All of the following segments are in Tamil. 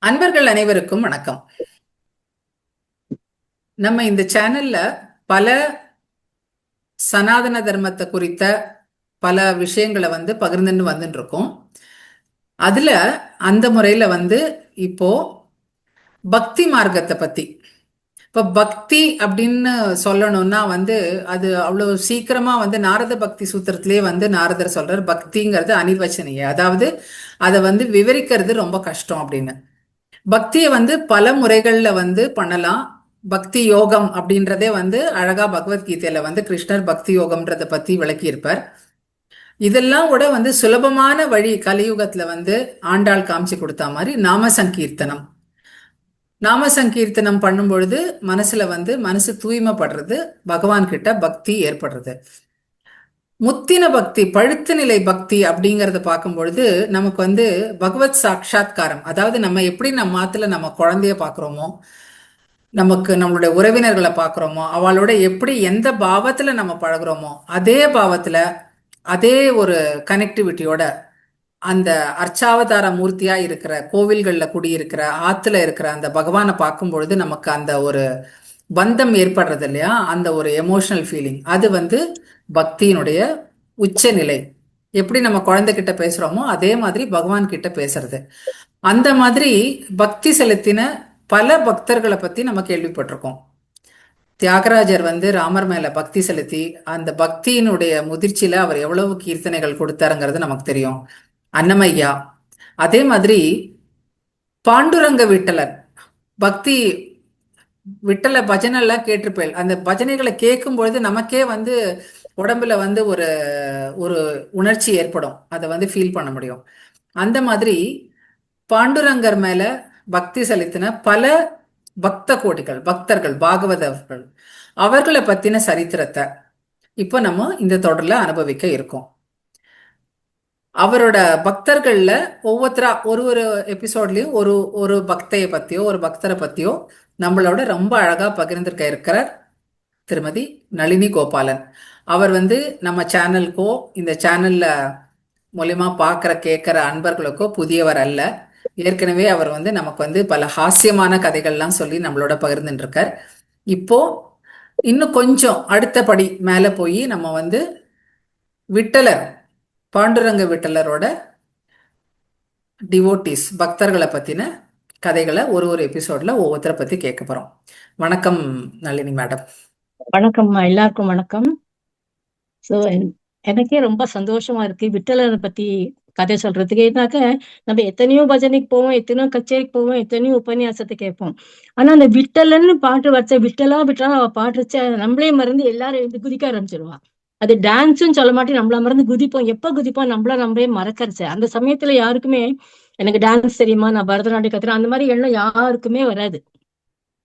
அன்பர்கள் அனைவருக்கும் வணக்கம். நம்ம இந்த சேனல்ல பல சனாதன தர்மத்தை குறித்த பல விஷயங்களை பகிர்ந்துன்னு வந்துட்டு இருக்கோம். அதுல அந்த முறையில இப்போ பக்தி மார்க்கத்தை பத்தி, இப்ப பக்தி அப்படின்னு சொல்லணும்னா அது அவ்வளவு சீக்கிரமா நாரத பக்தி சூத்திரத்திலேயே நாரதர் சொல்றார், பக்திங்கிறது அனிர்வச்சனீய, அதாவது அதை விவரிக்கிறது ரொம்ப கஷ்டம் அப்படின்னு. பக்தியை பல முறைகள்ல பண்ணலாம். பக்தி யோகம் அப்படின்றதே அழகா பகவத்கீதையில கிருஷ்ணர் பக்தி யோகம்ன்றத பத்தி விளக்கி இருப்பார். இதெல்லாம் கூட சுலபமான வழி கலியுகத்துல ஆண்டாள் காமிச்சு கொடுத்த மாதிரி நாம சங்கீர்த்தனம். நாம சங்கீர்த்தனம் பண்ணும் பொழுது மனசுல மனசு தூய்மைப்படுறது, பகவான் கிட்ட பக்தி ஏற்படுறது. முத்தின பக்தி, பழுத்த நிலை பக்தி அப்படிங்கறத பார்க்கும் பொழுது நமக்கு பகவத் சாட்சா்காரம், அதாவது நம்ம எப்படி நம்ம மாத்துல நம்ம குழந்தைய பாக்குறோமோ, நமக்கு நம்மளுடைய உறவினர்களை பாக்குறோமோ, அவளோட எப்படி எந்த பாவத்துல நம்ம பழகுறோமோ அதே பாவத்துல அதே ஒரு கனெக்டிவிட்டியோட அந்த அர்ச்சாவதார மூர்த்தியா இருக்கிற கோவில்கள்ல குடியிருக்கிற ஆத்துல இருக்கிற அந்த பகவானை பார்க்கும் பொழுது நமக்கு அந்த ஒரு பந்தம் ஏற்படுறது இல்லையா, அந்த ஒரு எமோஷனல் ஃபீலிங், அது பக்தியினுடைய உச்ச நிலை. எப்படி நம்ம குழந்தைகிட்ட பேசுறோமோ அதே மாதிரி பகவான் கிட்ட பேசுறது. அந்த மாதிரி பக்தி செலுத்தின பல பக்தர்களை பத்தி நம்ம கேள்விப்பட்டிருக்கோம். தியாகராஜர் ராமர் மேல பக்தி செலுத்தி அந்த பக்தியினுடைய முதிர்ச்சியில அவர் எவ்வளவு கீர்த்தனைகள் கொடுத்தாருங்கிறது நமக்கு தெரியும். அன்னமையா, அதே மாதிரி பாண்டுரங்க விட்டலர் பக்தி விட்டல பஜனை எல்லாம் கேட்டிருப்பேன். அந்த பஜனைகளை கேட்கும் பொழுது நமக்கே உடம்புல ஒரு ஒரு உணர்ச்சி ஏற்படும், அதை ஃபீல் பண்ண முடியும். அந்த மாதிரி பாண்டுரங்கர் மேல பக்தி செலுத்தின பல பக்த கோடிகள், பக்தர்கள், பாகவதர்கள், அவர்களை பத்தின சரித்திரத்தை இப்ப நம்ம இந்த தொடர்ல அனுபவிக்க இருக்கோம். அவரோட பக்தர்கள்ல ஒவ்வொருத்தரா ஒரு ஒரு எபிசோட்லயும் ஒரு ஒரு பக்தைய பத்தியோ ஒரு பக்தரை பத்தியோ நம்மளோட ரொம்ப அழகா பகிர்ந்திருக்க இருக்கிறார் திருமதி நளினி கோபாலன். அவர் நம்ம சேனலுக்கோ இந்த சேனல்ல மூலியமா பார்க்குற கேட்குற அன்பர்களுக்கோ புதியவர் அல்ல. ஏற்கனவே அவர் நமக்கு பல ஹாஸ்யமான கதைகள்லாம் சொல்லி நம்மளோட பகிர்ந்துட்டு இருக்கார். இப்போ இன்னும் கொஞ்சம் அடுத்தபடி மேல போய் நம்ம விட்டலர், பாண்டுரங்க விட்டலரோட டிவோட்டிஸ், பக்தர்களை பத்தின கதைகளை ஒரு ஒரு எபிசோட்ல ஒவ்வொருத்தரை பத்தி கேட்க போறோம். வணக்கம் நளினி மேடம். வணக்கம், எல்லாருக்கும் வணக்கம். ஸோ எனக்கே ரொம்ப சந்தோஷமா இருக்கு விட்டலரை பத்தி கதை சொல்றதுக்கு. ஏன்னாக்க நம்ம எத்தனையோ பஜனைக்கு போவோம், எத்தனையோ கச்சேரிக்கு போவோம், எத்தனையோ உபன்யாசத்தை கேட்போம். ஆனா அந்த விட்டலன்னு பாட்டு வச்ச விட்டலா விட்டலா அவ பாட்டு வச்ச நம்மளே மறந்து எல்லாரும் குதிக்க ஆரம்பிச்சிருவா. அது டான்ஸும் சொல்ல மாட்டேன், நம்மள மறந்து குதிப்போம். எப்ப குதிப்போம் நம்மளே மறக்கரிச்ச அந்த சமயத்துல யாருக்குமே எனக்கு டான்ஸ் தெரியுமா, நான் பரதநாட்டியம் கத்துறேன், அந்த மாதிரி எண்ணம் யாருக்குமே வராது.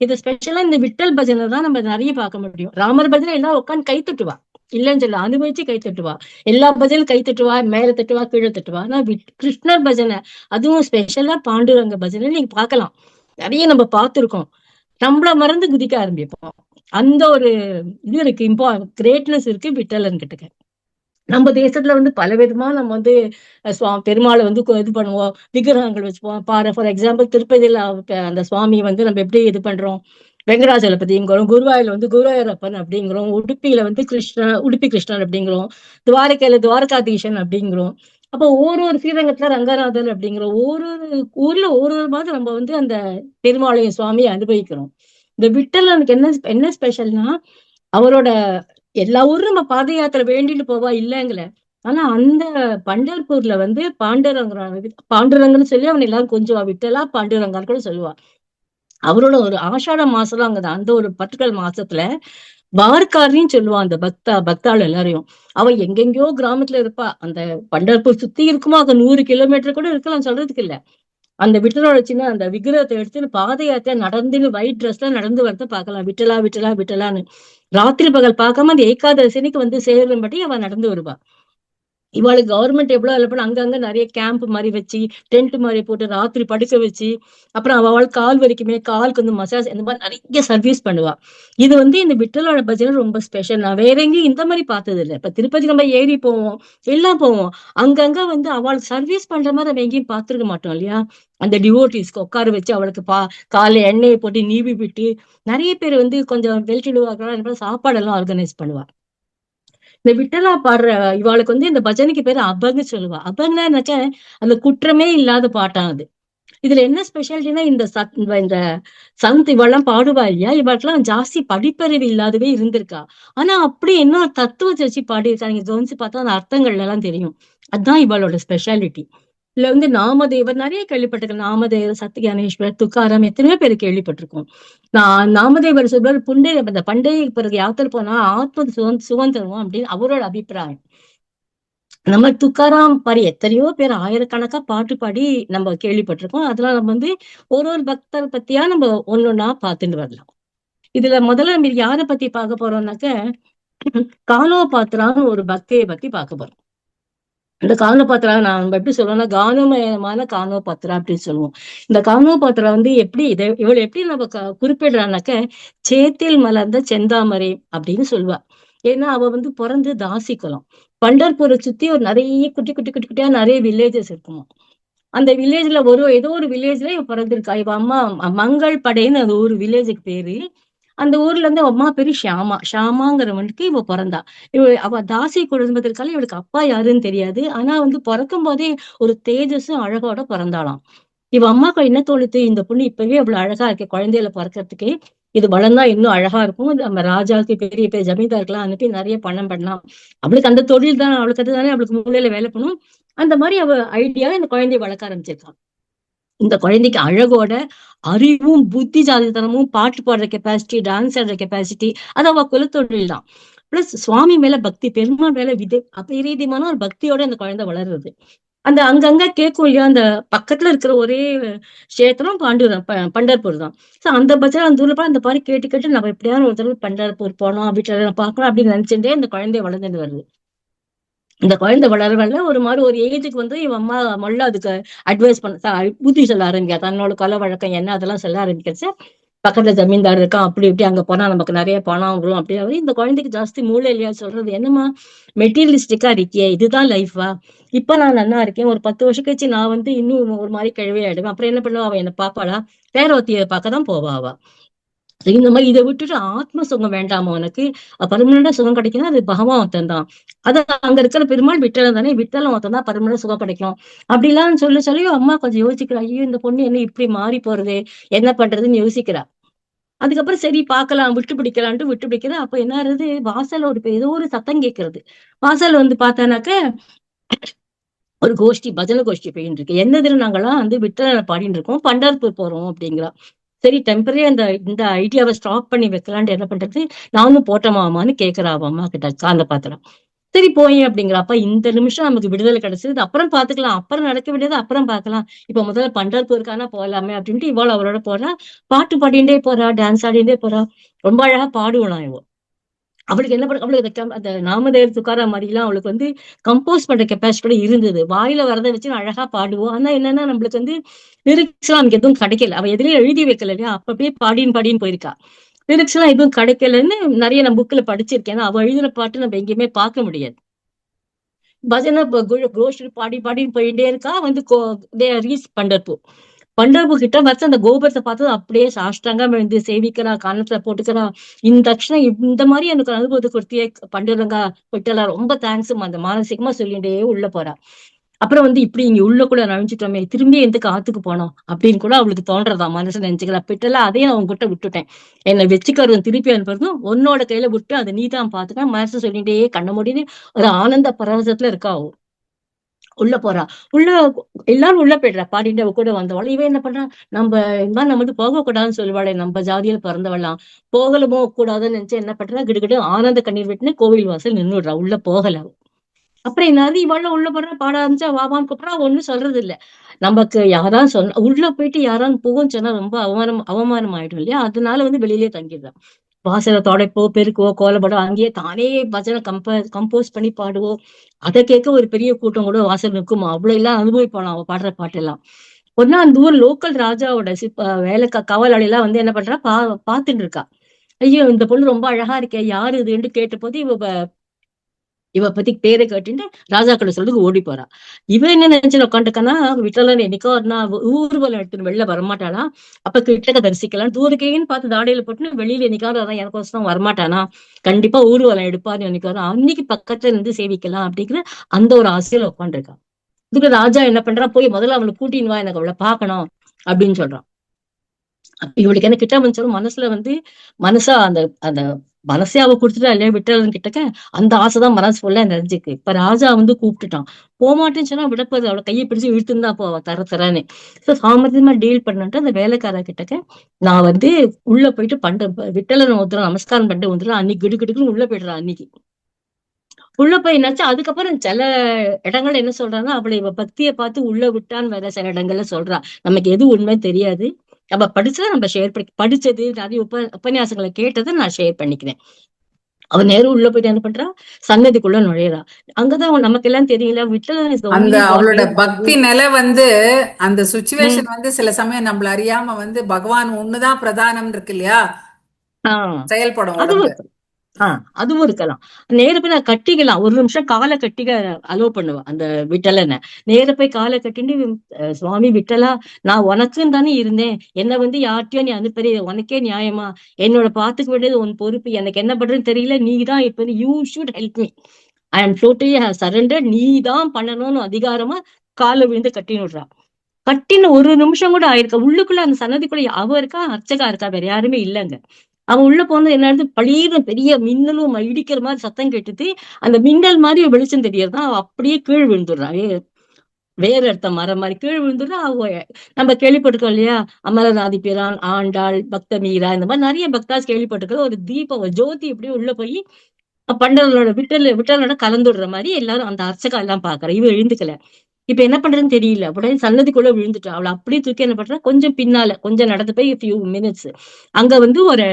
இது ஸ்பெஷலா இந்த விட்டல் பஜனை தான் நம்ம நிறைய பார்க்க முடியும். ராமர் பஜனை எல்லாம் உட்காந்து கை தட்டுவா, இல்லைன்னு சொல்ல, அனுபவிச்சு கை தட்டுவா. எல்லா பஜனையும் கை தட்டுவா, மேல தட்டுவா, கீழே தட்டுவா. ஆனா கிருஷ்ணர் பஜனை, அதுவும் ஸ்பெஷலா பாண்டுரங்க பஜனை நீங்க பார்க்கலாம், நிறைய நம்ம பார்த்திருக்கோம். நம்மள மறந்து குதிக்க ஆரம்பிப்போம். அந்த ஒரு இது இருக்கு, கிரேட்னஸ் இருக்கு விட்டலன் கிட்ட. நம்ம தேசத்துல பல விதமா நம்ம பெருமாளை இது பண்ணுவோம், விக்கிரகங்கள் வச்சுப்போம். ஃபார் எக்ஸாம்பிள் திருப்பதியில அந்த சுவாமி நம்ம எப்படி இது பண்றோம், வெங்கடாஜலபதிங்கிறோம், குருவாயூர்ல குருவாயூரப்பன் அப்படிங்கிறோம், உடுப்பியில உடுப்பி கிருஷ்ணன் அப்படிங்கிறோம், துவாரகையில துவாரகாதீசன் அப்படிங்கிறோம். அப்போ ஒரு ஸ்ரீரங்கத்துல ரங்கநாதன் அப்படிங்கிறோம். ஒரு ஊர்ல ஒரு மாதிரி நம்ம அந்த பெருமாளையும் சுவாமியை அனுபவிக்கிறோம். இந்த விட்டலனுக்கு என்ன ஸ்பெஷல்னா, அவரோட எல்லா ஊரும் நம்ம பாத யாத்திரை வேண்டிட்டு போவா இல்லைங்கள. ஆனா அந்த பண்டர்பூர்ல பாண்டுரங்கன்னு சொல்லி அவன் எல்லாரும் கொஞ்சம் விட்டலா பாண்டுரங்கான்னு கூட சொல்லுவா. அவரோட ஒரு ஆஷாட மாசம் அந்த ஒரு பர்டிகுலர் மாசத்துல வார்காரின்னு சொல்லுவான் அந்த பக்தாள் எல்லாரையும். அவ எங்கெங்கயோ கிராமத்துல இருப்பா. அந்த பண்டர்பூர் சுத்தி இருக்குமா, அங்க 100 கிலோமீட்டர் கூட இருக்கலாம், சொல்றதுக்கு இல்ல. அந்த விட்டலோட சின்ன அந்த விக்கிரகத்தை எடுத்து பாத யாத்திரை நடந்துன்னு ஒயிட் ட்ரெஸ்ல நடந்து வரத பாக்கலாம். விட்டலா விட்டலா விட்டலான்னு ராத்திரி பகல் பார்க்காம அந்த ஏகாதசினிக்கு சேரும்படி அவ நடந்து வருவா. இவாளுக்கு கவர்மெண்ட் எவ்வளவு ஹெல்ப் பண்ண அங்கங்க நிறைய கேம்ப் மாதிரி வச்சு, டென்ட் மாதிரி போட்டு ராத்திரி படுக்க வச்சு, அப்புறம் அவள் கால் வரைக்குமே காலுக்கு வந்து மசாஜ் இந்த மாதிரி நிறைய சர்வீஸ் பண்ணுவா. இது வந்து இந்த விட்டலோட பஜனை ரொம்ப ஸ்பெஷல். நான் வேற எங்கேயும் இந்த மாதிரி பார்த்தது இல்லை. இப்ப திருப்பதி நம்ம ஏறி போவோம், எல்லாம் போவோம். அங்கங்க வந்து அவளுக்கு சர்வீஸ் பண்ற மாதிரி நம்ம எங்கேயும் பார்த்திருக்க மாட்டோம் இல்லையா? அந்த டிவோட்டிஸ்க்கு உட்கார வச்சு அவளுக்கு காலைல எண்ணெயை போட்டு நீவி விட்டு, நிறைய பேர் வந்து கொஞ்சம் வெல்டிடுவாங்க சாப்பாடு எல்லாம் ஆர்கனைஸ் பண்ணுவா. இந்த விட்டலா பாடுற இவாளுக்கு வந்து இந்த பஜனைக்கு பேரு அபங்கு சொல்லுவா. அபங்னா என்னக்க அந்த குற்றமே இல்லாத பாட்டாம் அது. இதுல என்ன ஸ்பெஷாலிட்டினா இந்த சந்த் இவெல்லாம் பாடுவா இல்லையா, இவளுக்கெல்லாம் ஜாஸ்தி படிப்பறிவு இல்லாதவே இருந்திருக்கா. ஆனா அப்படி என்ன தத்துவத்தை வச்சு பாடியிருக்கா, நீங்க கவனிச்சு பார்த்தா அந்த அர்த்தங்கள் எல்லாம் தெரியும். அதுதான் இவளோட ஸ்பெஷாலிட்டி. இதுல வந்து நாமதேவர் நிறைய கேள்விப்பட்டிருக்கேன். நாமதேவர், சத்ய ஞானேஸ்வர், துக்காராம் எத்தனையோ பேர் கேள்விப்பட்டிருக்கோம். நாமதேவர் சொல்றாரு, இந்த பண்டை பிறகு யாத்திரை போனா ஆத்ம சுகம் தருவோம் அப்படின்னு அவரோட அபிப்பிராயம். நம்ம துக்காராம் பாரி எத்தனையோ பேர் ஆயிரக்கணக்கா பாட்டு பாடி நம்ம கேள்விப்பட்டிருக்கோம். அதெல்லாம் நம்ம வந்து ஒரு ஒரு பக்தர் பத்தியா நம்ம ஒன்னொன்னா பார்த்துட்டு வரலாம். இதுல முதல்ல நம்ம யாரை பத்தி பார்க்க போறோம்னாக்க, காலோ பாத்திரான்னு ஒரு பக்தியை பத்தி பார்க்க போறோம். இந்த கானோபாத்திரா நம்ம எப்படி சொல்லுவோம்னா, கானமயமான கானோபாத்திரா அப்படின்னு சொல்லுவோம். இந்த கானோபாத்திரா வந்து எப்படி இவள் எப்படி நம்ம குறிப்பிடுறான்னாக்க, சேத்தில் மலர்ந்த செந்தாமரை அப்படின்னு சொல்லுவா. ஏன்னா அவ வந்து பிறந்து தாசி குலம். பண்டர்பூரை சுத்தி ஒரு நிறைய குட்டி குட்டி குட்டி குட்டியா நிறைய வில்லேஜஸ் இருக்குமா. அந்த வில்லேஜ்ல ஏதோ ஒரு வில்லேஜ்ல இவ பிறந்திருக்கா. இவ அம்மா மங்கள் படைன்னு அது ஒரு வில்லேஜுக்கு பேரு. அந்த ஊர்ல இருந்து அம்மா பேரு ஷாமாங்கிறவனுக்கு இவ பிறந்தா. அவ தாசி குடும்பத்திற்கால இவளுக்கு அப்பா யாருன்னு தெரியாது. ஆனா வந்து பிறக்கும் போதே ஒரு தேஜஸும் அழகோட பிறந்தாளாம். இவ அம்மாக்கு என்ன தோணுது, இந்த பொண்ணு இப்பவே அவ்வளவு அழகா இருக்கு குழந்தையில பிறக்கிறதுக்கு, இது வளர்ந்தா இன்னும் அழகா இருக்கும், நம்ம ராஜாவுக்கு பெரிய பெரிய ஜமீன்தாருக்கெல்லாம் அனுப்பி நிறைய பணம் பண்ணலாம். அவளுக்கு அந்த தொழில் தான், அவளுக்கு அதுதானே அவளுக்கு மூலையில வேலை பண்ணும். அந்த மாதிரி அவ ஐடியா இந்த குழந்தைய வளர்க்க ஆரம்பிச்சிருக்கான். இந்த குழந்தைக்கு அழகோட அறிவும் புத்திசாலித்தனமும் பாட்டு பாடுற கெப்பாசிட்டி, டான்ஸ் ஆடுற கெப்பாசிட்டி, அது அவ குலத்தொழில் தான். பிளஸ் சுவாமி மேல பக்தி, பெருமாள் மேல அபரீதியான ஒரு பக்தியோட அந்த குழந்தை வளருது. அந்த அங்கங்க கேட்கும் இல்லையா, அந்த பக்கத்துல இருக்கிற ஒரே கஷேத்திரம் பண்டர்பூர் தான். சோ அந்த பட்சம் அந்த ஊர்ல போய் அந்த பாரு கேட்டு கேட்டு நம்ம எப்படியாவது ஒரு தடவை பண்டர்பூர் போனோம், வீட்டுல பார்க்கலாம் அப்படின்னு நினைச்சுட்டே இந்த குழந்தைய வளர்ந்துட்டு வருது. இந்த குழந்தை வளர வளர ஒரு ஏஜுக்கு வந்து இவன் அம்மா மொள்ள அதுக்கு அட்வைஸ் புத்தி சொல்ல ஆரம்பிக்கா. தன்னோட கொலை வழக்கம் என்ன அதெல்லாம் சொல்ல ஆரம்பிக்கிறச்சு. பக்கத்துல ஜமீன்தார் இருக்கான், அப்படி இப்படி அங்க போனா நமக்கு நிறைய பணம் வரும் அப்படின்னு இந்த குழந்தைக்கு ஜாஸ்தி மூளை இல்லையா சொல்றது. என்னமா மெட்டீரியலிஸ்டிக்கா இருக்கியே, இதுதான் லைஃபா? இப்ப நான் நல்லா இருக்கேன், ஒரு 10 வருஷம் கழிச்சு நான் வந்து இன்னும் ஒரு மாதிரி கிழவே ஆயிடுவேன், அப்புறம் என்ன பண்ணுவா அவ? என்ன பாப்பாளா? வேற ஒருத்திய பார்க்கதான் போவா அவ. இந்த மாதிரி இதை விட்டுட்டு ஆத்ம சுகம் வேண்டாமா உனக்கு? பர்மனண்டா சுகம் கிடைக்குன்னா அது பகவான் ஒருத்தன் தான். அது அங்க இருக்கிற பெருமாள் விட்டலம் தானே, விட்டலம் ஒருத்தன் தான் பர்மனண்டா சுகம் கிடைக்கும் அப்படிலாம் சொல்லி சொல்லி அம்மா கொஞ்சம் யோசிக்கிறா. ஐயோ இந்த பொண்ணு என்ன இப்படி மாறி போறது, என்ன பண்றதுன்னு யோசிக்கிறா. அதுக்கப்புறம் சரி பார்க்கலாம், விட்டு பிடிக்கலான்ட்டு விட்டு பிடிக்கிறா. அப்ப என்ன ஆகுது, வாசல்ல ஏதோ ஒரு சத்தம் கேட்கறது. வாசல் வந்து பார்த்தானாக்க ஒரு கோஷ்டி, பஜனை கோஷ்டி போயின்னு இருக்கு. என்னதுன்னு நாங்களாம் வந்து விட்டல பாடிட்டு இருக்கோம், பண்டர்பூர் போறோம் அப்படிங்கிறா. சரி டெம்பரரி இந்த ஐடியாவை ஸ்டாப் பண்ணி வைக்கலான்னு என்ன பண்றது, நானும் போட்டோமாமான்னு கேட்கிறா அவ அம்மா கிட்ட காந்த பாத்திரம். சரி போய் அப்படிங்கிற. அப்ப இந்த நிமிஷம் நமக்கு விடுதலை கிடைச்சது, அப்புறம் பாத்துக்கலாம், அப்புறம் நடக்க வேண்டியது அப்புறம் பார்க்கலாம், இப்ப முதல்ல பண்டர்பூருக்கான போலாமே அப்படின்ட்டு இவ்வளவு அவரோட போறா. பாட்டு பாடிண்டே போறா, டான்ஸ் ஆடிண்டே போறா. ரொம்ப அழகா பாடுவலாம் இவ. அவளுக்கு என்ன பண்ண, அவளுக்கு அந்த நாமதேவர் துக்காராம் மாதிரி எல்லாம் அவளுக்கு வந்து கம்போஸ் பண்ற கெப்பாசிட்டி கூட இருந்தது. வாயில வரதை வச்சு அழகா பாடுவோம். ஆனா என்னன்னா நம்மளுக்கு வந்து லிரிக்ஸ் எல்லாம் நமக்கு எதுவும் கிடைக்கல. அவ எதுலயும் எழுதி வைக்கல இல்லையா, அப்பவே பாடின்னு போயிருக்கா. லிரிக்ஸ் எல்லாம் எதுவும் கிடைக்கலன்னு நிறைய நான் புக்ல படிச்சிருக்கேன். அவ எழுதுற பாட்டு நம்ம எங்கேயுமே பார்க்க முடியாது. பஜனை கோஷ்டி பாடி பாடின்னு போயிட்டே இருக்கா. வந்து பண்டர்பூர். பண்டர்பூர் கிட்ட வச்சு அந்த கோபுரத்தை பார்த்து அப்படியே சாஷ்டாங்கா விழுந்து சேவிக்கிறா, காரணத்துல போட்டுக்கிறா. இந்த அக்ஷரம் இந்த மாதிரி எனக்கு அனுபவத்தை கொடுத்தியே பண்டரங்கா விட்டலா, ரொம்ப தேங்க்ஸ் அந்த மானசீகமா சொல்லிட்டே உள்ள போறா. அப்புறம் வந்து இப்படி இங்க உள்ள கூட நுழைஞ்சிட்டோமே, திரும்பி எதுக்கு ஆத்துக்கு போனோம் அப்படின்னு கூட அவளுக்கு தோன்றதா, மனசு நினைச்சுக்கிறா. பிட்டலா அதையும் நான் உங்ககிட்ட விட்டுட்டேன், என்னை வச்சுக்கிறதும் திருப்பி அனுப்புறதும் உன்னோட கையில விட்டு அதை நீ தான் பாத்துக்க, மனசு சொல்லிட்டே கண்ண முடின்னு ஒரு ஆனந்த பரவசத்துல இருக்கா. உள்ள போறா. உள்ள எல்லாரும் உள்ள போயிடுறா. பாடிட்டு அவ கூட வந்தவள். இவன் என்ன பண்றான், நம்ம இந்த மாதிரி நம்ம வந்து போக கூடாதுன்னு சொல்லுவாளே, நம்ம ஜாதியில பிறந்தவளாம், போகலமோ கூடாதுன்னு நினைச்சு என்ன பண்றா, கிடுகிடு ஆனந்த கண்ணீர் விட்டுன்னு கோவில் வாசல் நின்றுடுறா. உள்ள போகல. அப்புறம் என்னது இவள உள்ள போடுறா, பாட ஆரம்பிச்சா வாவான்னு கூப்பிடா, ஒண்ணும் சொல்றது இல்ல. நமக்கு யாராவது சொன்ன உள்ள போயிட்டு யாராவது புகும் சொன்னா ரொம்ப அவமானம் அவமானம் ஆயிடும் இல்லையா, அதனால வந்து வெளியிலேயே தங்கிடுறான். வாசலை தொடைப்போ, பெருக்குவோ, கோலப்படம் அங்கேயே தானே பஜனை கம்போஸ் பண்ணி பாடுவோம். அதை கேட்க ஒரு பெரிய கூட்டம் கூட வாசல் நிற்குமா, அவ்வளவு எல்லாம் அனுபவிப்போம் அவ பாடுற பாட்டெல்லாம். ஒரு நாள் அந்த ஊர் லோக்கல் ராஜாவோட வேலை காவலாளி எல்லாம் வந்து என்ன பண்றா, பாத்துட்டு இருக்கா. ஐயோ இந்த பொண்ணு ரொம்ப அழகா இருக்கே, யாரு இதுன்னு கேட்ட போது இவ பத்தி பேரை கேட்டுட்டு ராஜாக்களை சொல்றதுக்கு ஓடி போறா. இவ என்ன நினைச்சு உட்காந்துக்கானா, விட்டலன் என்னைக்கோ ஒரு நாள் ஊர்வலம் எடுத்துட்டு வெளில வரமாட்டானா, அப்ப கிட்டக்க தரிசிக்கலாம், தூரக்கைன்னு பார்த்து தாடையில போட்டு வெளியில என்னைக்காவது அதான் எனக்கோசம் வரமாட்டானா, கண்டிப்பா ஊர்வலம் எடுப்பாரு என்னைக்காவது அன்னைக்கு பக்கத்துல இருந்து சேவிக்கலாம் அப்படிங்கிற அந்த ஒரு ஆசையில உட்காந்துருக்கா. இதுக்கு ராஜா என்ன பண்றா, போய் முதல்ல அவளை கூட்டின்னு வா, எனக்கு அவளை பார்க்கணும் அப்படின்னு சொல்றான். இவளுக்கு என்ன கிட்ட வந்துச்சாலும் மனசுல வந்து மனசா அந்த அந்த மனசே அவ கொடுத்துட்டா இல்லையா விட்டலன் கிட்டக்க, அந்த ஆசைதான் மனசு ஃபுல்லா நிறைஞ்சுக்கு. இப்ப ராஜா வந்து கூப்பிட்டுட்டான், போமாட்டேன்னு சொன்னா விடப்போது, அவளை கையை பிடிச்சு இழுத்துன்னு தான் போவா தர தரன்னு. சோ சாமர்த்தியமா டீல் பண்ணிட்டு அந்த வேலைக்கார கிட்டக்க நான் வந்து உள்ள போயிட்டு விட்டலன் ஒருத்தர் நமஸ்காரம் பண்ணிட்டு வந்துடும், அன்னைக்கு கிடுகிடுக்குன்னு உள்ள போயிடுறான். அன்னைக்கு உள்ள போய் என்னாச்சு, அதுக்கப்புறம் சில இடங்கள்ல என்ன சொல்றாங்கன்னா, அவளை இவ பக்தியை பார்த்து உள்ள விட்டான்னு வேற சில இடங்கள்ல சொல்றா. நமக்கு எது உண்மை தெரியாது. நம்ம படிச்சதை நம்ம ஷேர் பண்ணி, படிச்சது நிறைய உபன்யாசங்களை கேட்டதை நான் ஷேர் பண்ணிக்கிறேன். அவன் நேரம் உள்ள போயிட்டு என்ன பண்றா, சன்னதிக்குள்ள நுழையறா. அங்கதான் நமக்கு எல்லாம் தெரியல, விட்டலன் இஸ் அந்த ஒன்லி காட் அவளோட வேர் பக்தி நிலை வந்து அந்த உம் சுச்சுவேஷன் வந்து சில சமயம் நம்மள அறியாம வந்து பகவான் ஒண்ணுதான் பிரதானம் இருக்கு இல்லையா, ஆஹ் செயல்படும் அதுவும் உடம்பு. அதுவும் இருக்கலாம். நேர போய் நான் கட்டிக்கலாம், ஒரு நிமிஷம் காலை கட்டிக்க அலோவ் பண்ணுவேன் அந்த விட்டலனை. நேர போய் காலை கட்டிட்டு, சுவாமி விட்டலா, நான் உனக்குன்னு தானே இருந்தேன், என்னை வந்து யார்கிட்டயோ நீ அனுப்புறீ, உனக்கே நியாயமா, என்னோட பாத்துக்க வேண்டியது உன் பொறுப்பு, எனக்கு என்ன பண்றதுன்னு தெரியல, நீ தான் இப்ப you should help me, I am totally surrender, நீ தான் பண்ணணும்னு அதிகாரமா காலை விழுந்து கட்டின்னு விடுறா. கட்டின ஒரு நிமிஷம் கூட ஆயிருக்க, உள்ளுக்குள்ள அந்த சன்னதிக்குள்ள அவ இருக்கா, அர்ச்சகா இருக்கா, வேற யாருமே இல்லைங்க. அவன் உள்ள போனது என்ன, பளீர்னு பெரிய மின்னலும் இடிக்கிற மாதிரி சத்தம் கேட்டுது. அந்த மின்னல் மாதிரி வெளிச்சம் தெரியறதான், அவ அப்படியே கீழ் விழுந்துடுறான். வேற இடத்த மரம் மாதிரி கீழ் விழுந்துடுறா. அவ நம்ம கேள்விப்பட்டிருக்கோம் இல்லையா, அமரநாதி பிரான், ஆண்டாள், பக்த மீரா, இந்த மாதிரி நிறைய பக்தாஸ் கேள்விப்பட்டிருக்கோம். ஒரு தீபம், ஒரு ஜோதி இப்படியே உள்ள போய் பண்டலோட விட்டலோட கலந்துடுற மாதிரி எல்லாரும் அந்த அர்ச்சகா எல்லாம் பாக்குற. இவ எழுந்துக்கல. இப்ப என்ன பண்றதுன்னு தெரியல, உடனே சன்னதிக்குள்ள விழுந்துட்டா. அவளை அப்படியே தூக்கி என்ன பண்றா, கொஞ்சம் பின்னால கொஞ்சம் நடந்து போய் ஃபியூ மினிட்ஸ் அங்க வந்து ஒரு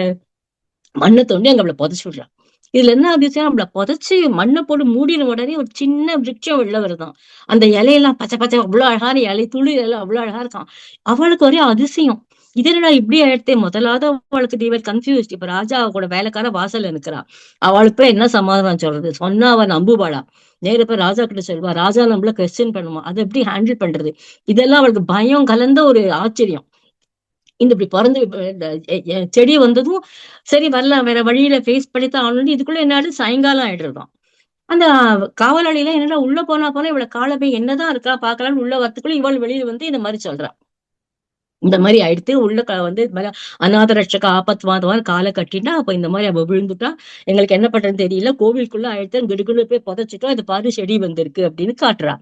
மண்ணை தோண்டி அங்க அவளை புதைச்சு விடுறான். இதுல என்ன அதிசயம், நம்மள புதைச்சு மண்ணை போட்டு மூடின உடனே ஒரு சின்ன விருட்சம் வெளில வருதான். அந்த இலையெல்லாம் பச்சை பச்சை அவ்வளவு அழகான இலை, துளி எல்லாம் அவ்வளவு அழகா இருக்கான். அவளுக்கு ஒரே அதிசயம், இது என்னடா இப்படி ஆயிடுத்தே, முதலாவது அவளுக்கு தீவர் கன்ஃபியூஸ்ட். இப்ப ராஜா கூட வேலைக்கார வாசல்ல நிக்கிறா, அவளுக்கு போய் என்ன சமாதானம் சொல்றது, சொன்னா அவன் நம்புவாளா? நேர போய் ராஜா கிட்ட சொல்வா, ராஜா நம்மள கொஸ்டின் பண்ணுமா, அதை எப்படி ஹேண்டில் பண்றது? இதெல்லாம் அவளுக்கு பயம் கலந்த ஒரு ஆச்சரியம். இந்த இப்படி பிறந்து செடி வந்ததும் சரி வரலாம், வேற வழியில ஃபேஸ் பண்ணித்தான் ஆகணும். இதுக்குள்ள என்ன சாயங்காலம் ஆயிடுறதாம். அந்த காவலாளியில என்னடா உள்ள போனா இவளை காலை போய் என்னதான் இருக்கா பாக்கலாம்னு உள்ள வரத்துக்குள்ள இவள் வெளியில வந்து இந்த மாதிரி சொல்றா. இந்த மாதிரி ஆயிடுத்து, உள்ள வந்து இது மாதிரி அநாத ரட்சக ஆபத்வாதவான் காலை கட்டிட்டா. அப்ப இந்த மாதிரி அவ விழுந்துட்டா, எங்களுக்கு என்ன பண்றதுன்னு தெரியல, கோவிலுக்குள்ள ஆயிடுத்து, கிடுகுன்னு போய் புதைச்சிட்டோம், இது பாரு செடி வந்திருக்கு அப்படின்னு காட்டுறா.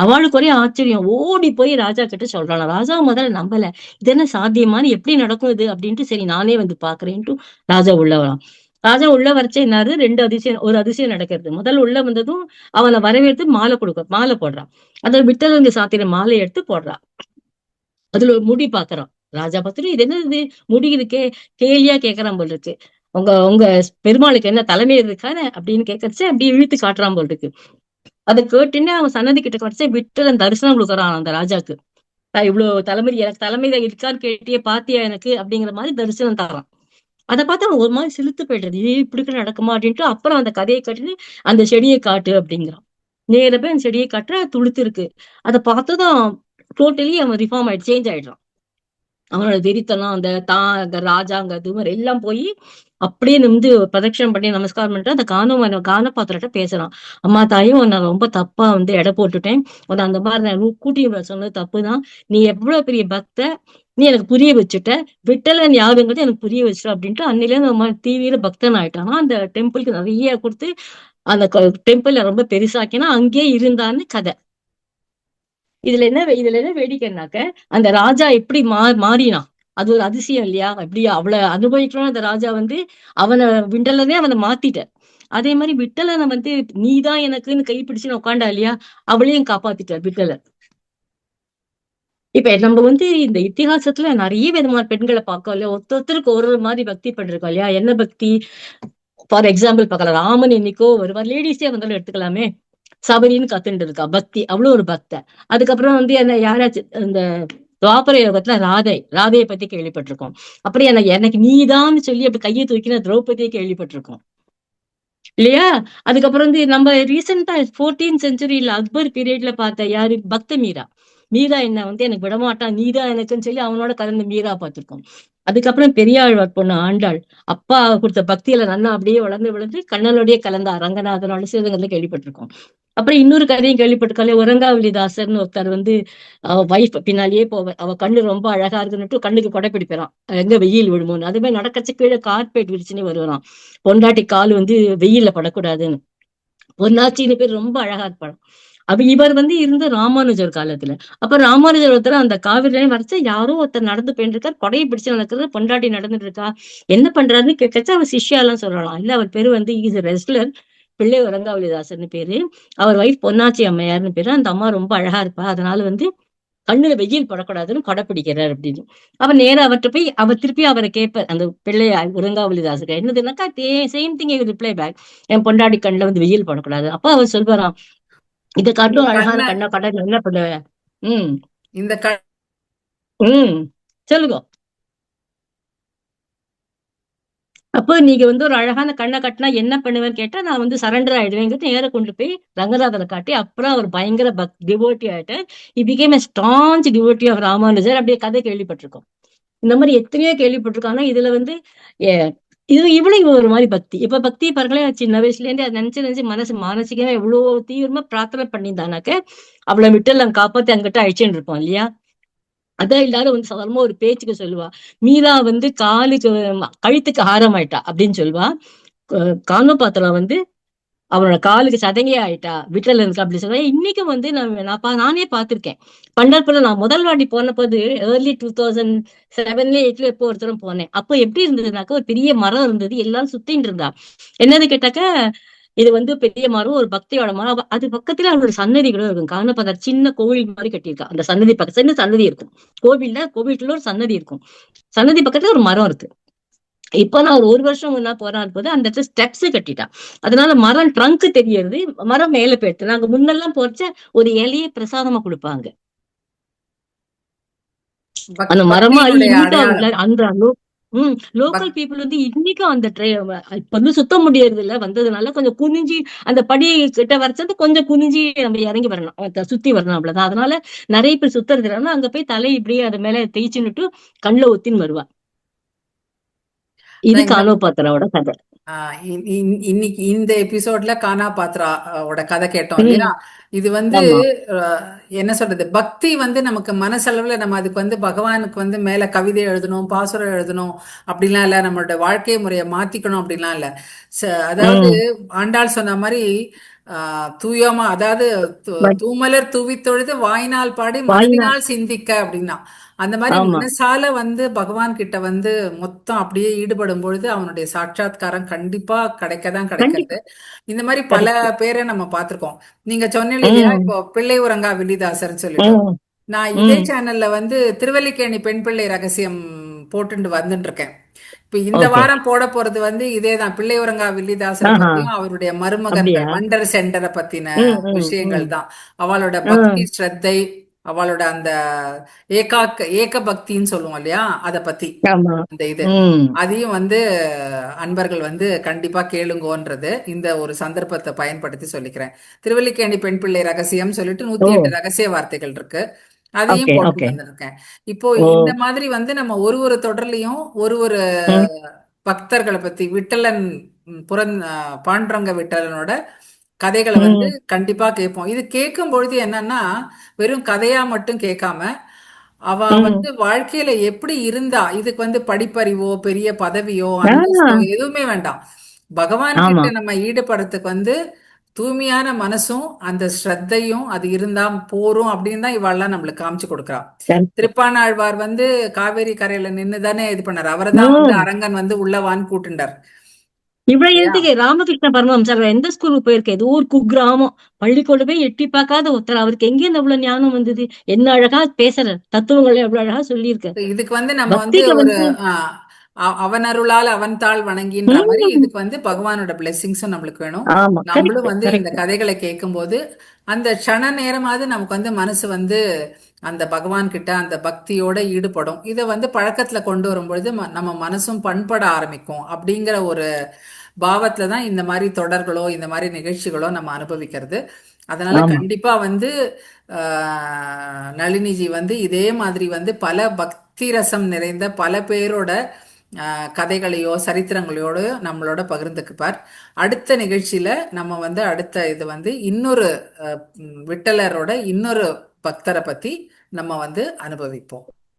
அவளுக்கு ஒரே ஆச்சரியம், ஓடி போய் ராஜா கிட்ட சொல்றான். ராஜா முதல்ல நம்பல, இது என்ன சாத்தியமானு, எப்படி நடக்கும் இது அப்படின்ட்டு, சரி நானே வந்து பாக்குறேன்ட்டு ராஜா உள்ள வரான். ராஜா உள்ள வரைச்சே என்னாரு, ரெண்டு அதிசயம், ஒரு அதிசயம் நடக்கிறது. முதல்ல உள்ள வந்ததும் அவனை வரவேற்று மாலை போடுறான். அதை விட்டல் சாத்திர மாலை எடுத்து போடுறா. அதுல ஒரு முடி பாக்குறான். ராஜா பார்த்துட்டு இது என்ன இது, முடி இருக்கே, கேலியா கேக்குறான் போல் இருக்கு. உங்க உங்க பெருமாளுக்கு என்ன தலைமை இருக்கானே அப்படின்னு கேட்கறச்சு அப்படியே இழுத்து காட்டுறான் போல் இருக்கு. அதை கேட்டுன்னு அவன் சன்னதி கிட்ட கிடைச்ச விட்டலன் தரிசனம் கொடுக்குறான் அந்த ராஜாக்கு. இவ்வளவு தலைமை, எனக்கு தலைமை இருக்கான்னு கேட்டியே, பாத்தியா எனக்கு அப்படிங்கிற மாதிரி தரிசனம் தரான். அதை பார்த்து அவன் ஒரு மாதிரி சிலுத்து போயிடுறது, இது இப்படி நடக்குமா அப்படின்ட்டு. அப்புறம் அந்த கதையை காட்டுன்னு அந்த செடியை காட்டு அப்படிங்கிறான். நேர போய் அந்த செடியை காட்டுற, துளுத்து இருக்கு. அதை பார்த்ததும் டோட்டலி அவன் ரிஃபார்ம் ஆயிட்டு சேஞ்ச் ஆயிடுறான். அவனோட வெறித்தனம், அந்த ராஜாங்கிறது மாதிரி எல்லாம் போய் அப்படியே நிமிந்து பிரதட்சணம் பண்ணி நமஸ்காரம் பண்ணிட்டு அந்த கானபாத்திரட்ட பேசுறான். அம்மா தாயும், நான் ரொம்ப தப்பா வந்து எடை போட்டுட்டேன், உன்னை அந்த மாதிரி நான் கூட்டி சொன்னது தப்புதான், நீ எவ்வளவு பெரிய பக்த, நீ எனக்கு புரிய வச்சுட்ட, விட்டலன் யாருங்கிறது எனக்கு புரிய வச்சுட்ட அப்படின்ட்டு அன்னில இருந்து நம்ம தீவிர பக்தன் ஆயிட்டானா. அந்த டெம்பிளுக்கு நிறைய கொடுத்து அந்த டெம்பிள ரொம்ப பெருசாக்கினா, அங்கேயே இருந்தான்னு கதை. இதுல என்ன வேடிக்கைனாக்க, அந்த ராஜா எப்படி மாறினான், அது ஒரு அதிசயம் இல்லையா? எப்படி அவ்வளவு அனுபவிக்கணும் அந்த ராஜா வந்து அவனை விண்டலனே அவனை மாத்திட்ட. அதே மாதிரி விட்டலனை வந்து நீதான் எனக்குன்னு கைப்பிடிச்சுன்னு உட்காண்டா இல்லையா, அவளையும் காப்பாத்திட்டார் விட்டலன். இப்ப நம்ம இந்த இத்திஹாசத்துல நிறைய விதமான பெண்களை பார்க்கோம் இல்லையா? ஒருத்தருக்கு ஒரு ஒரு மாதிரி பக்தி பண்ணிருக்கோம் இல்லையா? என்ன பக்தி? ஃபார் எக்ஸாம்பிள் பார்க்கலாம், ராமன் என்னைக்கோ வருவார், லேடிஸே வந்தாலும் எடுத்துக்கலாமே. சபரின்னு கத்துட்டு இருக்கா பக்தி, அவ்வளவு ஒரு பக்த. அதுக்கப்புறம் என்ன யாராச்சும் இந்த துவாபர யோகத்துல ராதையை பத்தி கேள்விப்பட்டிருக்கோம். அப்புறம் எனக்கு நீதான்னு சொல்லி அப்படி கையை தூக்கின திரௌபதியை கேள்விப்பட்டிருக்கோம் இல்லையா? அதுக்கப்புறம் நம்ம ரீசெண்டா 14th செஞ்சுரியில அக்பர் பீரியட்ல பார்த்த யாரு? பக்த மீரா. மீரா என்ன எனக்கு விடமாட்டான், நீதான் எனக்குன்னு சொல்லி அவனோட கலந்து மீரா பார்த்திருக்கோம். அதுக்கப்புறம் பெரியாழ்வார் பொண்ணு ஆண்டாள், அப்பா கொடுத்த பக்தியில நன்னா அப்படியே வளர்ந்து விழுந்து கண்ணனோடய கலந்தா ரங்கநாதனோட சிவகங்கள்ல கேள்விப்பட்டிருக்கோம். அப்புறம் இன்னொரு கதையும் கேள்விப்பட்டிருக்காளே, உரங்காவலி தாசர்னு ஒருத்தர் அவ வைஃப் பின்னாலேயே போவார். அவ கண்ணு ரொம்ப அழகா இருக்குன்னுட்டு கண்ணுக்கு கொடை பிடிப்பான், எங்க வெயில் விழுமோன்னு. அதே மாதிரி நடக்கச்சு கீழே கார்பேட் விரிச்சுன்னு வருவான், பொண்டாட்டி கால் வெயில்ல படக்கூடாதுன்னு. பொன்னாச்சின்னு பேர், ரொம்ப அழகா இருப்பாள். அப்ப இவர் இருந்த ராமானுஜர் காலத்துல. அப்ப ராமானுஜர் ஒருத்தர் அந்த காவிரி வரைச்சா யாரோ ஒருத்தர் நடந்து போயிட்டு இருக்கார், கொடையை பிடிச்சு நடக்கிறது, பொண்டாட்டி நடந்துட்டு இருக்கா, என்ன பண்றாருன்னு கேட்கச்சா அவர் சிஷ்யாலாம் சொல்லலாம் இல்ல, அவர் பேரு இஸ் ரெஸ்லர், பிள்ளை உரங்காவலிதாசர்னு பேரு. அவர் வைஃப் பொன்னாச்சி அம்மையார்னு பேரு. அந்த அம்மா ரொம்ப அழகா இருப்பா, அதனால கண்ணுல வெயில் படக்கூடாதுன்னு கொடை பிடிக்கிறார் அப்படின்னு. அவர் நேரம் அவர்கிட்ட போய் அவர் திருப்பி அவரை கேட்பார், அந்த பிள்ளை உரங்காவலிதாசர் என்னதுன்னாக்கா சேம் திங் ரிப்ளை பேக், என் பொண்டாடி கண்ணுல வெயில் படக்கூடாது. அப்ப அவர் சொல்வாராம், இதை இந்த காட்டும் அழகான கண்ணை கண்ணை கடல் என்ன பண்ணுவேன். உம் இந்த உம் சொல்லுங்க. அப்போ நீங்க ஒரு அழகான கண்ணை கட்டினா என்ன பண்ணுவேன்னு கேட்டா, நான் சரண்டர் ஆயிடுவேங்கிறது நேர கொண்டு போய் ரங்கநாதனை காட்டி, அப்புறம் அவர் பயங்கர டிவோட்டி ஆயிட்டு he became a staunch devotee of Ramanujar. அப்படியே கதை கேள்விப்பட்டிருக்கோம். இந்த மாதிரி எத்தனையோ கேள்விப்பட்டிருக்கோம். ஆனா இதுல எ- இவ்வளவு ஒரு மாதிரி பக்தி. இப்ப பக்தி பாருங்களேன், சின்ன வயசுல இருந்தே அதை நினைச்சு நினைச்சு மானசீகமா எவ்வளவு தீவிரமா பிரார்த்தனை பண்ணியிருந்தானாக்க அவளை விட்டு நாங்க காப்பாத்தி அங்கிட்ட அழிச்சுட்டு இருப்போம் இல்லையா? அதான் எல்லாரும் சாதாரணமா ஒரு பேச்சுக்கு சொல்லுவா, மீரா காலுக்கு கழுத்துக்கு ஹாரம் ஆயிட்டா அப்படின்னு சொல்லுவா. கானோபாத்திரம் அவனோட காலுக்கு சதங்கே ஆயிட்டா விட்டல இருக்கு அப்படி சொல்லுவா. இன்னைக்கும் நானே பார்த்திருக்கேன். பண்டர்புரம் நான் முதல் வாட்டி போன போது ஏர்லி 2007 8 எப்போ ஒருத்தரும் போனேன். அப்போ எப்படி இருந்ததுனாக்கா, ஒரு பெரிய மரம் இருந்தது, எல்லாரும் சுத்தின்னு இருந்தா. என்னது கேட்டாக்க, இது பெரிய மரம், ஒரு பக்தியோட மரம். அது பக்கத்துல அவரோட சன்னதி கூட இருக்கும். காரணம் சின்ன கோவில் மாதிரி கட்டியிருக்கா. அந்த சன்னதி பக்கத்துல சின்ன சன்னதி இருக்கும். கோவிலுக்குள்ள ஒரு சன்னதி இருக்கும். சன்னதி பக்கத்துல ஒரு மரம் இருக்கு. இப்ப நான் ஒரு வருஷம் முன்னா போறான் போது அந்த இடத்துல ஸ்டெப்ஸ் கட்டிட்டா. அதனால மரம் ட்ரங்க் தெரியறது, மரம் மேல போயிடுது. நாங்க முன்னெல்லாம் போறச்ச ஒரு இலையை பிரசாதமா கொடுப்பாங்க. அந்த மரமா பக்தியினுடைய இன்னைக்கும் அடையாளம். அந்த லோக்கல் பக் பீப்புள் இன்னைக்கும் அந்த இப்ப சுத்த முடியறது இல்ல, வந்ததுனால கொஞ்சம் குனிஞ்சி அந்த படி கிட்ட வரைச்சது கொஞ்சம் குனிஞ்சி நம்ம இறங்கி வரணும், சுத்தி வரணும், அவ்வளவுதான். அதனால நிறைய பேர் சுத்துறது இல்லைன்னா அங்க போய் தலை இப்படியே அது மேல தேய்ச்சின்னுட்டு கண்ணுல ஒத்தின்னு வருவா. இது இந்த கானோபாத்திராவோட கதை. இன்னைக்கு இந்த எபிசோட்ல கானா பாத்ராவோட கதை கேட்டோம் இல்லையா? இது ஆமா. என்ன சொல்றது, பக்தி நமக்கு மனசளவுல நம்ம அதுக்கு பகவானுக்கு மேல கவிதை எழுதணும், பாசுரம் எழுதணும் அப்படிலாம் இல்ல, நம்மளோட வாழ்க்கை முறையை மாத்திக்கணும் அப்படிலாம் இல்ல. அதாவது உம் ஆண்டாள் சொன்ன மாதிரி தூயமா, அதாவது தூமலர் தூவி தொழுது வாய்நாள் பாடி வாயினா. மனதினால் சிந்திக்க அப்படின்னா, அந்த மாதிரி ஆமா. மனசால பகவான் கிட்ட மொத்தம் அப்படியே ஈடுபடும் பொழுது அவனுடைய சாட்சாத்காரம் கண்டிப்பா கிடைக்கதான் கிடைக்கிறது. கண்டிப்பா. இந்த மாதிரி பல கரெக்ட். பேரை நம்ம பார்த்திருக்கோம். நீங்க சொன்னீங்க இல்லையா, உம் இப்போ பிள்ளை உறங்கா வில்லிதாசர்னு சொல்லிட்டு, உம் நான் இதே உம் சேனல்ல திருவல்லிக்கேணி பெண் பிள்ளை ரகசியம் போட்டுட்டு வந்துட்டு இருக்கேன். இப்ப இந்த ஓகே. வாரம் போட போறது இதேதான், பிள்ளை உறங்கா வில்லிதாசரை ஆஹா. பத்தியும் அவருடைய மருமகன்கள் அப்படியா? வண்டர் சென்டரை பத்தின விஷயங்கள் உம் தான். அவளோட பக்தி உம் ஸ்ரத்தை, அவளோட அந்த ஏக பக்தின்னு சொல்லுவோம் இல்லையா, அத பத்தி ஆமா. அந்த இது உம் அதையும் அன்பர்கள் கண்டிப்பா கேளுங்கோன்றது இந்த ஒரு சந்தர்ப்பத்தை பயன்படுத்தி சொல்லிக்கிறேன். திருவல்லிக்கேணி பெண் பிள்ளை ரகசியம் சொல்லிட்டு ஓ. 108 ரகசிய வார்த்தைகள் இருக்கு, அதையும் ஓகே போட்டு ஓகே. வந்திருக்கேன். இப்போ ஓ. இந்த மாதிரி நம்ம ஒரு ஒரு தொடர்லயும் ஒரு ஒரு உம் பக்தர்களை பத்தி, விட்டலன் பாண்டுரங்க விட்டலனோட கதைகளை உம் கண்டிப்பா கேட்போம். இது கேட்கும் பொழுது என்னன்னா, வெறும் கதையா மட்டும் கேட்காம அவ உம் வாழ்க்கையில எப்படி இருந்தா, இதுக்கு படிப்பறிவோ பெரிய பதவியோ ஆ, அந்தஸ்தோ எதுவுமே வேண்டாம். பகவான் ஆமா. கிட்ட நம்ம ஈடுபடுறதுக்கு தூய்மையான மனசும் அந்த ஸ்ரத்தையும் அது இருந்தா போரும் அப்படின்னு தான் இவாள்லாம் நம்மளுக்கு காமிச்சு கொடுக்குறா. கரெக்ட். திருப்பானாழ்வார் காவேரி கரையில நின்னு தானே இது பண்ணார். அவரை தான் உம் அரங்கன் உள்ளவான்னு கூட்டுண்டார். இவ்வளவு இல்லையா? எழுத்துக்கு ராமகிருஷ்ண பரமஹம்சர் எந்த ஸ்கூலுக்கு போயிருக்க? ஏதோ ஒரு குக்கிராமம், பள்ளிக்கூடம் போய் எட்டி பார்க்காத ஒருத்தர். அவருக்கு எங்க இருந்து அவ்வளவு ஞானம் வந்தது? என்ன அழகா பேசுற தத்துவங்களை எவ்வளவு அழகா சொல்லியிருக்க. இதுக்கு வந்து நம்ம வந்து பக்திக்கு ஒரு வந்து அவன் அருளால் அவன் தாள் வணங்கின்ற மாதிரி உம் இதுக்கு வந்து பகவானோட பிளெஸிங்ஸும் நம்மளுக்கு வேணும். ஆமா, நம்மளும் கரெக்ட் வந்து இந்த கரெக்ட். கதைகளை கேட்கும்போது அந்த க்ஷண நேரமாவது நமக்கு வந்து மனசு வந்து அந்த பகவான் கிட்ட அந்த பக்தியோட ஈடுபடும். இதை வந்து பழக்கத்துல கொண்டு வரும்பொழுது நம்ம மனசும் பண்பட ஆரம்பிக்கும். அப்படிங்கிற ஒரு பாவத்துல தான் இந்த மாதிரி தொடர்களோ இந்த மாதிரி நிகழ்ச்சிகளோ நம்ம அனுபவிக்கிறது. அதனால ஆமா கண்டிப்பா வந்து நளினிஜி வந்து இதே மாதிரி வந்து பல பக்தி ரசம் நிறைந்த பல பேரோட கதைகளையோ சரித்திரங்களையோடு நம்மளோட பகிர்ந்துக்குப்பார். அடுத்த நிகழ்ச்சியில நம்ம வந்து அடுத்த இது வந்து இன்னொரு விட்டலரோட இன்னொரு பக்தரை பத்தி நம்ம வந்து அனுபவிப்போம்.